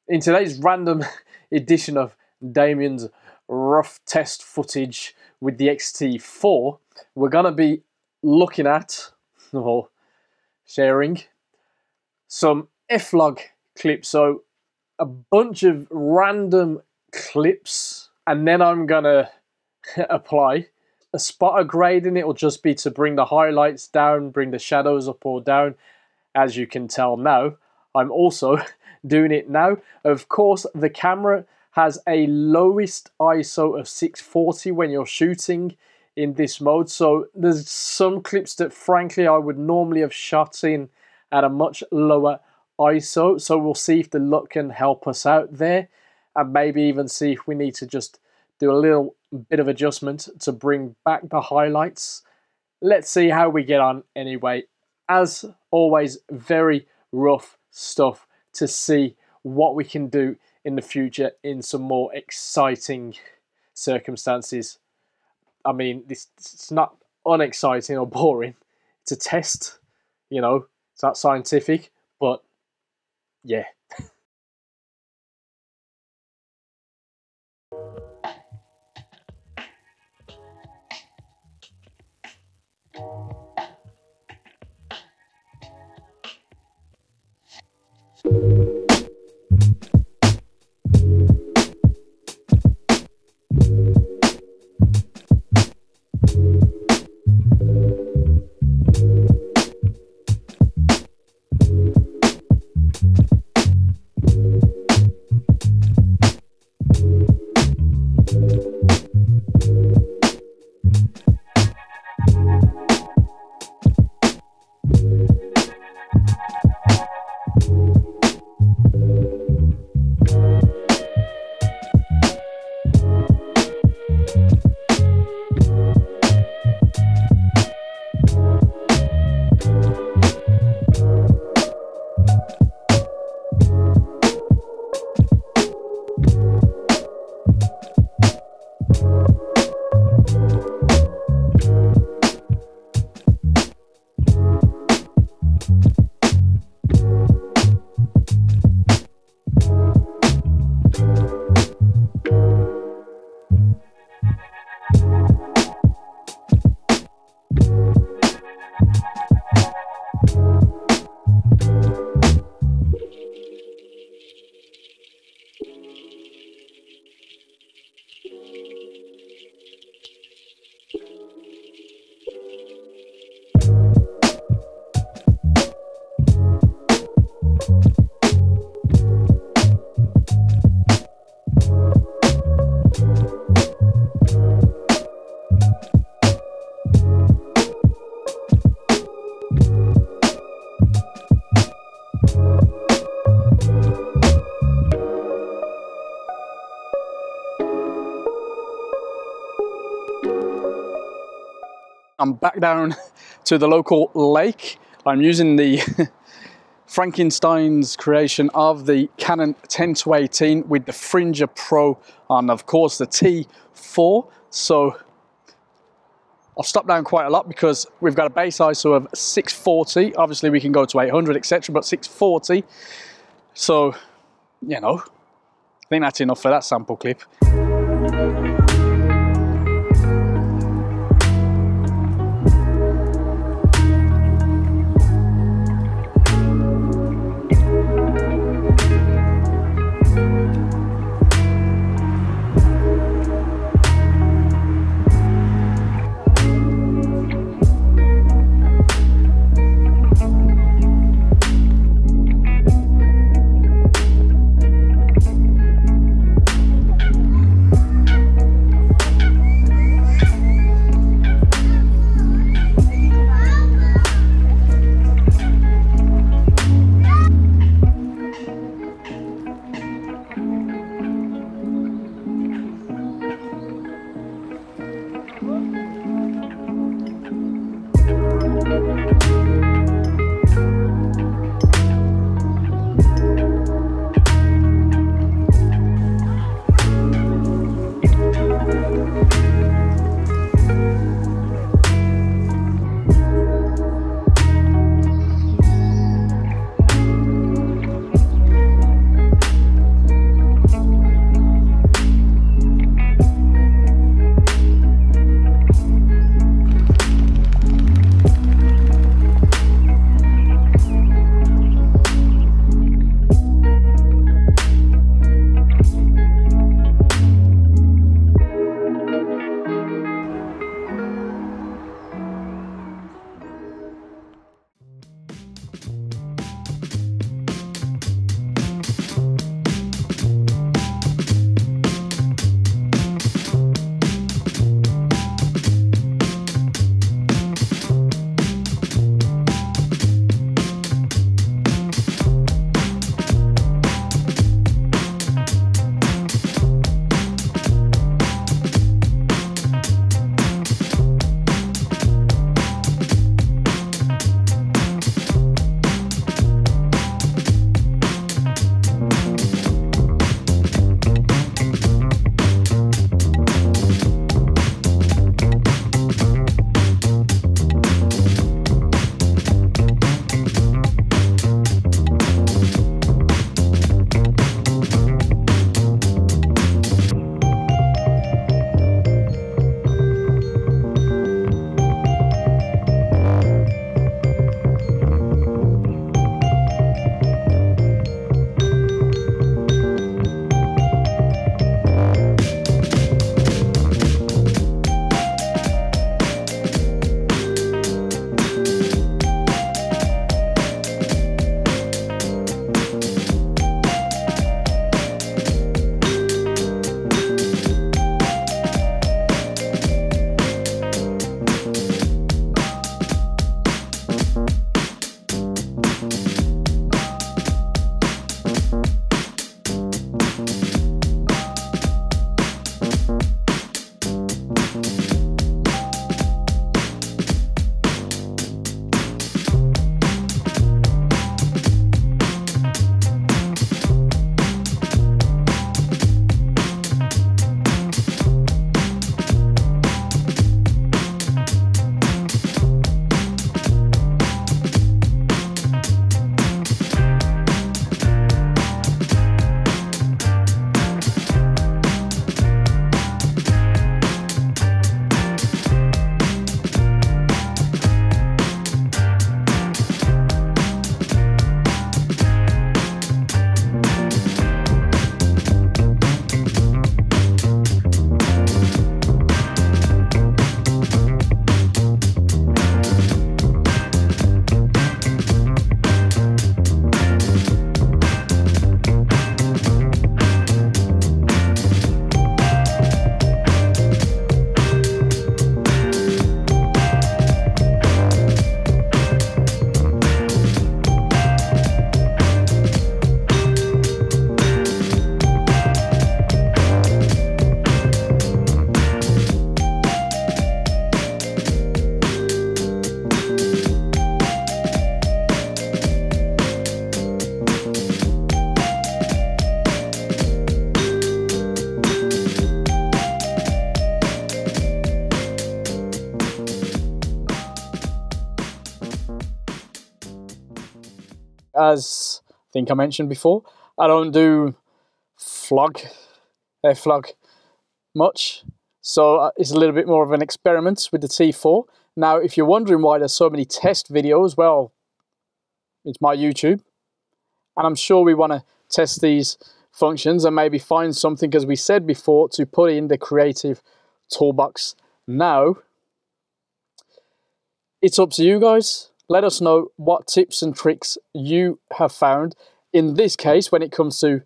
In today's random edition of Damian's rough test footage with the X-T4, we're going to be looking at, or sharing, some F-log clips. So a bunch of random clips, and then I'm going to apply a spotter grading. It will just be to bring the highlights down, bring the shadows up or down. As you can tell now, I'm also doing it now. Of course, the camera has a lowest ISO of 640 when you're shooting in this mode. So there's some clips that frankly I would normally have shot in at a much lower ISO. So we'll see if the LUT can help us out there, and maybe even see if we need to just do a little bit of adjustment to bring back the highlights. Let's see how we get on anyway. As always, very rough stuff to see what we can do in the future in some more exciting circumstances. I mean, it's not unexciting or boring. It's a test, you know, it's not scientific, but yeah. I'm back down to the local lake. I'm using the Frankenstein's creation of the Canon 10-18 with the Fringer Pro on, of course, the T4. So I've stopped down quite a lot because we've got a base ISO of 640. Obviously we can go to 800, etc., but 640. So, you know, I think that's enough for that sample clip. as I think I mentioned before, I don't do F-log much, so it's a little bit more of an experiment with the T4. Now, if you're wondering why there's so many test videos, well, it's my YouTube, and I'm sure we want to test these functions and maybe find something, as we said before, to put in the creative toolbox. Now, it's up to you guys. Let us know what tips and tricks you have found. In this case, when it comes to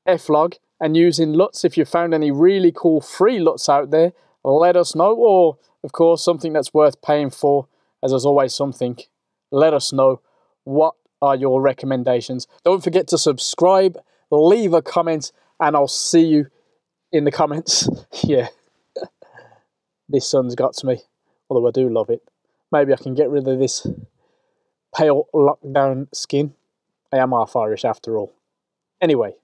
F-log and using LUTs, if you found any really cool free LUTs out there, let us know. Or, of course, something that's worth paying for, as there's always something. Let us know. What are your recommendations? Don't forget to subscribe, leave a comment, and I'll see you in the comments. Yeah, this sun's got to me, although I do love it. Maybe I can get rid of this pale lockdown skin. I am half Irish after all. Anyway,